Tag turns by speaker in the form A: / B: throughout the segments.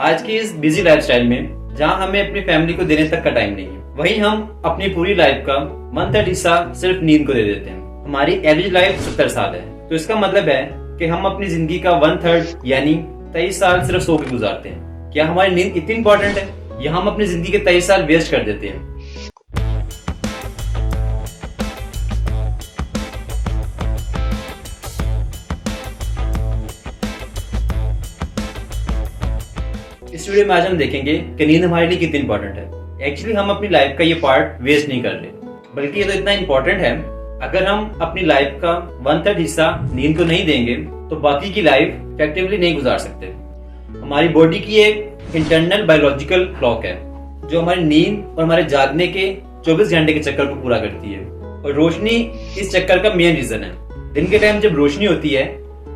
A: आज की इस बिजी लाइफस्टाइल में जहां हमें अपनी फैमिली को देने तक का टाइम नहीं है, वहीं हम अपनी पूरी लाइफ का 1/3 हिस्सा सिर्फ नींद को दे देते हैं। हमारी एवरेज लाइफ 70 साल है, तो इसका मतलब है कि हम अपनी जिंदगी का 1/3 यानी 23 साल सिर्फ सो के गुजारते हैं। क्या हमारी नींद इतनी इंपॉर्टेंट है या हम अपनी जिंदगी के 23 साल वेस्ट कर देते हैं? इस वीडियो में आज हम देखेंगे कि नींद हमारे लिए कितनी इंपॉर्टेंट है। एक्चुअली हम अपनी लाइफ का ये पार्ट वेस्ट नहीं कर रहे, बल्कि ये तो इतना इंपॉर्टेंट है, अगर हम अपनी लाइफ का 1/3 हिस्सा नींद को नहीं देंगे तो बाकी की लाइफ इफेक्टिवली नहीं गुजार सकते। हमारी बॉडी की एक इंटरनल बायोलॉजिकल क्लॉक है जो हमारी नींद और हमारे जागने के 24 घंटे के चक्कर को पूरा करती है, और रोशनी इस चक्कर का मेन रीजन है। दिन के टाइम जब रोशनी होती है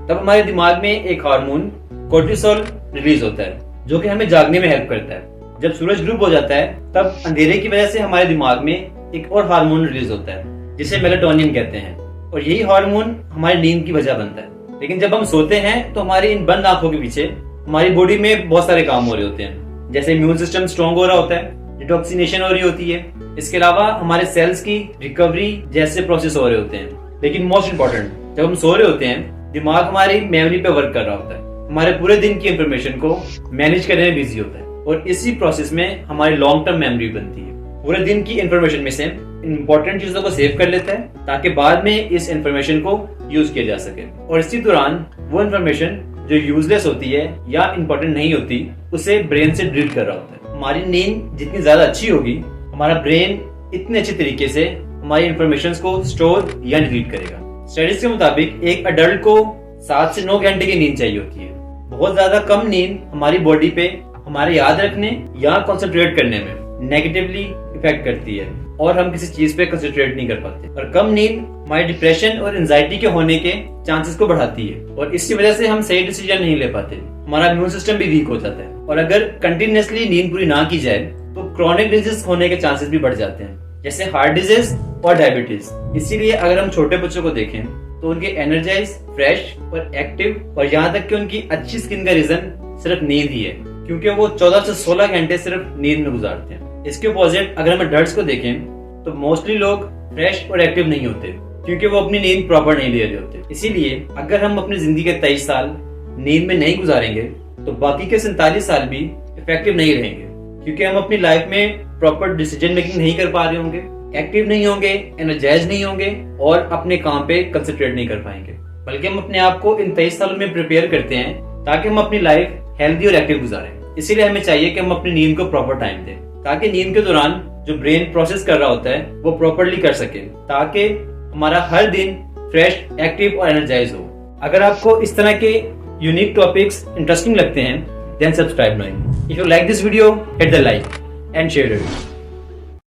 A: तब हमारे दिमाग में एक हार्मोन कोर्टिसोल रिलीज होता है जो कि हमें जागने में हेल्प करता है। जब सूरज डूब हो जाता है तब अंधेरे की वजह से हमारे दिमाग में एक और हार्मोन रिलीज होता है जिसे मेलाटोनिन कहते हैं, और यही हार्मोन हमारी नींद की वजह बनता है। लेकिन जब हम सोते हैं तो हमारी इन बंद आंखों के पीछे हमारी बॉडी में बहुत सारे काम हो रहे होते हैं, जैसे इम्यून सिस्टम स्ट्रॉन्ग हो रहा होता है, डिटॉक्सिनेशन हो रही होती है, इसके अलावा हमारे सेल्स की रिकवरी जैसे प्रोसेस हो रहे होते हैं। लेकिन मोस्ट इंपॉर्टेंट, जब हम सो रहे होते हैं दिमाग हमारी मेमोरी पे वर्क कर रहा होता है, हमारे पूरे दिन की इंफॉर्मेशन को मैनेज करने में बिजी होता है, और इसी प्रोसेस में हमारी लॉन्ग टर्म मेमोरी बनती है। पूरे दिन की इंफॉर्मेशन में से इंपॉर्टेंट चीजों को सेव कर लेता है ताकि बाद में इस इंफॉर्मेशन को यूज किया जा सके, और इसी दौरान वो इंफॉर्मेशन जो यूजलेस होती है या इंपॉर्टेंट नहीं होती उसे ब्रेन से डिलीट कर रहा होता है। हमारी नींद जितनी ज्यादा अच्छी होगी, हमारा ब्रेन इतने अच्छे तरीके से हमारी इंफॉर्मेशन को स्टोर या डिलीट करेगा। स्टडीज के मुताबिक एक अडल्ट को 7 से 9 घंटे की नींद चाहिए होती है। बहुत ज्यादा कम नींद हमारी बॉडी पे हमारे याद रखने या कंसंट्रेट करने में नेगेटिवली इफेक्ट करती है, और हम किसी चीज पे कंसंट्रेट नहीं कर पाते। और कम नींद हमारी डिप्रेशन और एंजाइटी के होने के चांसेस को बढ़ाती है, और इसकी वजह से हम सही डिसीजन नहीं ले पाते। हमारा इम्यून सिस्टम भी वीक हो जाता है, और अगर कंटिन्यूअसली नींद पूरी ना की जाए तो क्रोनिक डिजीज होने के चांसेस भी बढ़ जाते हैं, जैसे हार्ट डिजीज और डायबिटीज। इसीलिए अगर हम छोटे बच्चों को देखें तो उनके एनर्जाइज, फ्रेश और एक्टिव, और यहाँ तक कि उनकी अच्छी स्किन का रीजन सिर्फ नींद ही है, क्योंकि वो 14 से 16 घंटे सिर्फ नींद में गुजारते हैं। इसके अपोजिट अगर हम अडल्ट्स को देखें तो मोस्टली लोग फ्रेश और एक्टिव नहीं होते, क्योंकि वो अपनी नींद प्रॉपर नहीं ले रहे होते। इसीलिए अगर हम अपनी जिंदगी के 23 साल नींद में नहीं गुजारेंगे तो बाकी के 47 साल भी इफेक्टिव नहीं रहेंगे, क्योंकि हम अपनी लाइफ में प्रॉपर डिसीजन मेकिंग नहीं कर पा रहे होंगे, एक्टिव नहीं होंगे, एनर्जाइज नहीं होंगे, और अपने काम पे कंसंट्रेट नहीं कर पाएंगे। बल्कि हम अपने आप को इन 23 सालों में प्रिपेयर करते हैं ताकि हम अपनी लाइफ हेल्दी और एक्टिव गुजारें। इसीलिए हमें चाहिए कि हम अपनी नींद को प्रॉपर टाइम दें, ताकि नींद के दौरान जो ब्रेन प्रोसेस कर रहा होता है वो प्रॉपरली कर सके, ताकि हमारा हर दिन फ्रेश, एक्टिव और एनर्जाइज हो। अगर आपको इस तरह के यूनिक टॉपिक्स इंटरेस्टिंग लगते हैं, then subscribe now. If you like this video, hit the like and share it.